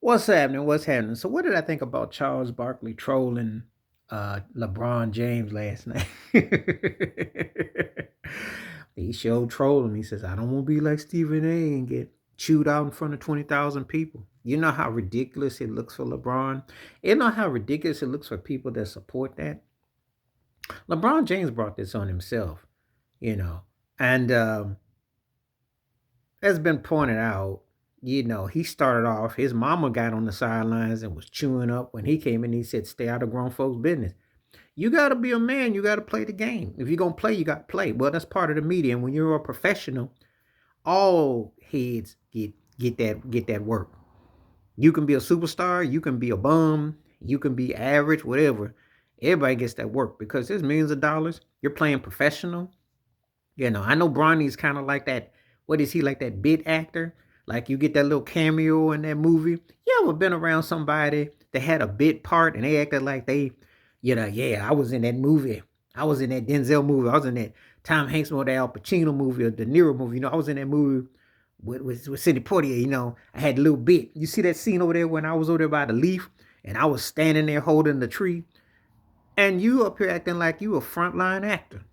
What's happening? What's happening? So, what did I think about Charles Barkley trolling LeBron James last night? He showed trolling. He says, "I don't want to be like Stephen A. and get chewed out in front of 20,000 people." You know how ridiculous it looks for LeBron. You know how ridiculous it looks for people that support that. LeBron James brought this on himself. You know, and as been pointed out, he started off, his mama got on the sidelines and was chewing up when he came in. He said, stay out of grown folks' business. You got to be a man. You got to play the game. If you're going to play, you got to play. Well, that's part of the media. And when you're a professional, all heads get that work. You can be a superstar. You can be a bum. You can be average, whatever. Everybody gets that work because there's millions of dollars. You're playing professional. I know Bronny's kind of like that. What is he, like that bit actor? Like you get that little cameo in that movie. You ever been around somebody that had a bit part and they acted like they, yeah, I was in that movie. I was in that Denzel movie. I was in that Tom Hanks movie, that Al Pacino movie, or De Niro movie. I was in that movie with Sidney Poitier. I had a little bit. You see that scene over there when I was over there by the leaf and I was standing there holding the tree, and you up here acting like you a frontline actor.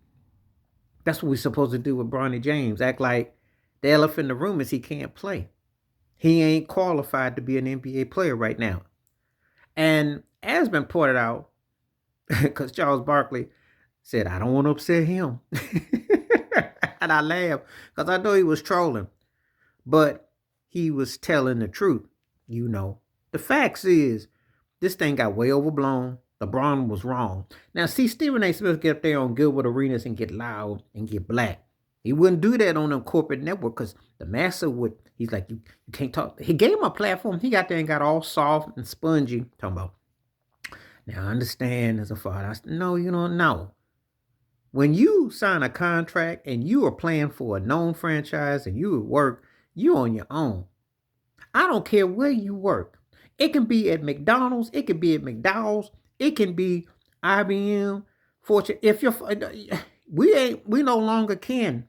That's what we're supposed to do with Bronny James. Act like the elephant in the room is he can't play. He ain't qualified to be an NBA player right now. And as been pointed out, because Charles Barkley said, I don't want to upset him. And I laughed because I know he was trolling. But he was telling the truth. The facts is this thing got way overblown. LeBron was wrong. Now, see, Stephen A. Smith get up there on Gilbert Arenas and get loud and get black. He wouldn't do that on a corporate network because the master would, he's like, you can't talk. He gave him a platform. He got there and got all soft and spongy. Talking about, now I understand as a father. I said, no, you don't know. When you sign a contract and you are playing for a known franchise and you work, you on your own. I don't care where you work. It can be at McDonald's. It can be at McDowell's. It can be IBM, Fortune. If you're, we no longer can.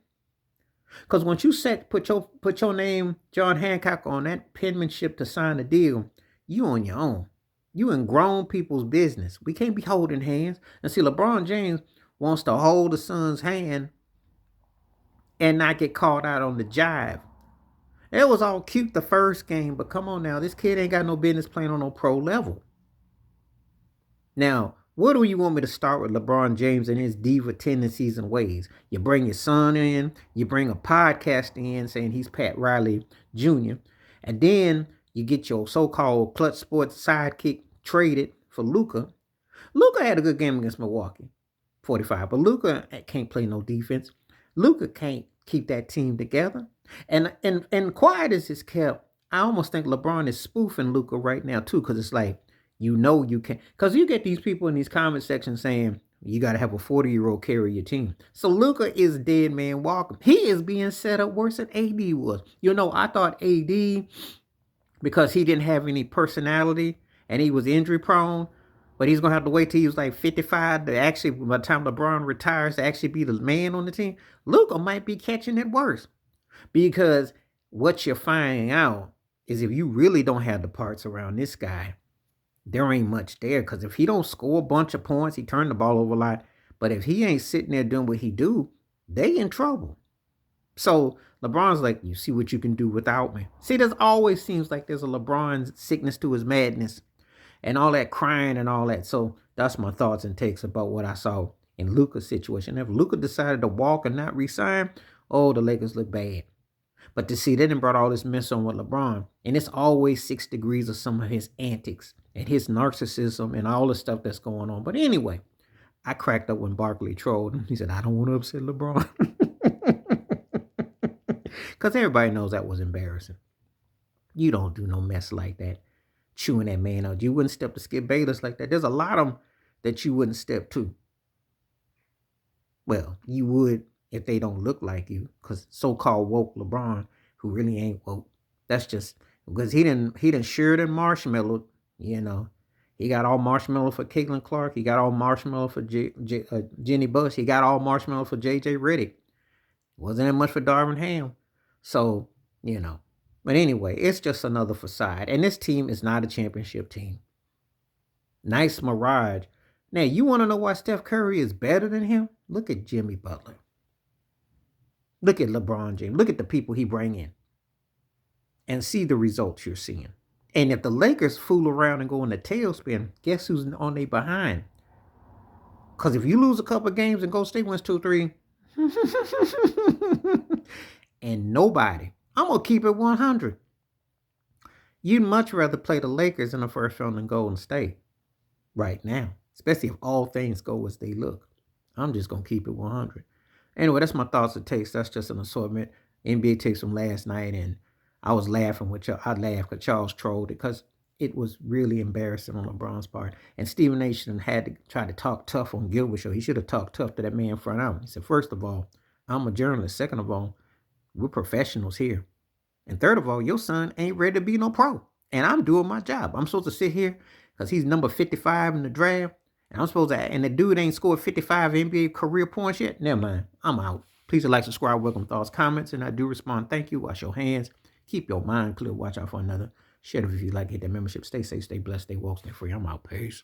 Because once you put your name, John Hancock, on that penmanship to sign a deal, you on your own. You in grown people's business. We can't be holding hands. And see, LeBron James wants to hold the son's hand and not get called out on the jive. It was all cute the first game, but come on now, this kid ain't got no business playing on no pro level. Now, what do you want me to start with LeBron James and his diva tendencies and ways? You bring your son in, you bring a podcast in saying he's Pat Riley Jr., and then you get your so-called Clutch Sports sidekick traded for Luka. Luka had a good game against Milwaukee, 45, but Luka can't play no defense. Luka can't keep that team together. And quiet as it's kept, I almost think LeBron is spoofing Luka right now too, because it's like, you can, because you get these people in these comment sections saying you got to have a 40-year-old carry your team. So Luka is dead man walking. He is being set up worse than AD was. I thought AD, because he didn't have any personality and he was injury prone, but he's going to have to wait till he was like 55 to actually, by the time LeBron retires, to actually be the man on the team. Luka might be catching it worse, because what you're finding out is if you really don't have the parts around this guy, there ain't much there. Because if he don't score a bunch of points, he turned the ball over a lot. But if he ain't sitting there doing what he do, they in trouble. So LeBron's like, you see what you can do without me. See, there's always seems like there's a LeBron sickness to his madness and all that crying and all that. So that's my thoughts and takes about what I saw in Luka's situation. If Luka decided to walk and not resign, oh, the Lakers look bad. But to see, they done brought all this mess on with LeBron. And it's always 6 degrees of some of his antics and his narcissism and all the stuff that's going on. But anyway, I cracked up when Barkley trolled him. He said, I don't want to upset LeBron. Because everybody knows that was embarrassing. You don't do no mess like that, chewing that man out. You wouldn't step to Skip Bayless like that. There's a lot of them that you wouldn't step to. Well, you would if they don't look like you, because so-called woke LeBron, who really ain't woke. That's just because he didn't share it in marshmallow. He got all marshmallow for Caitlin Clark. He got all marshmallow for Jenny Bush. He got all marshmallow for JJ Redick. Wasn't that much for Darvin Ham. So But anyway, it's just another facade. And this team is not a championship team. Nice mirage. Now, you want to know why Steph Curry is better than him? Look at Jimmy Butler. Look at LeBron James. Look at the people he bring in. And see the results you're seeing. And if the Lakers fool around and go in the tailspin, guess who's on their behind? Because if you lose a couple of games and Golden State wins 2-3, and nobody, I'm going to keep it 100. You'd much rather play the Lakers in the first round than Golden State right now, especially if all things go as they look. I'm just going to keep it 100. Anyway, that's my thoughts and takes. That's just an assortment. NBA takes from last night, and I was laughing with y'all. I laughed because Charles trolled it because it was really embarrassing on LeBron's part. And Stephen A. had to try to talk tough on Gilbert show. He should have talked tough to that man in front of him. He said, first of all, I'm a journalist. Second of all, we're professionals here. And third of all, your son ain't ready to be no pro. And I'm doing my job. I'm supposed to sit here because he's number 55 in the draft. And I'm supposed to, and the dude ain't scored 55 NBA career points yet. Never mind. I'm out. Please like, subscribe, welcome thoughts, comments, and I do respond. Thank you. Wash your hands. Keep your mind clear. Watch out for another. Share it if you like. Hit that membership. Stay safe, stay blessed, stay woke, stay free. I'm out. Peace.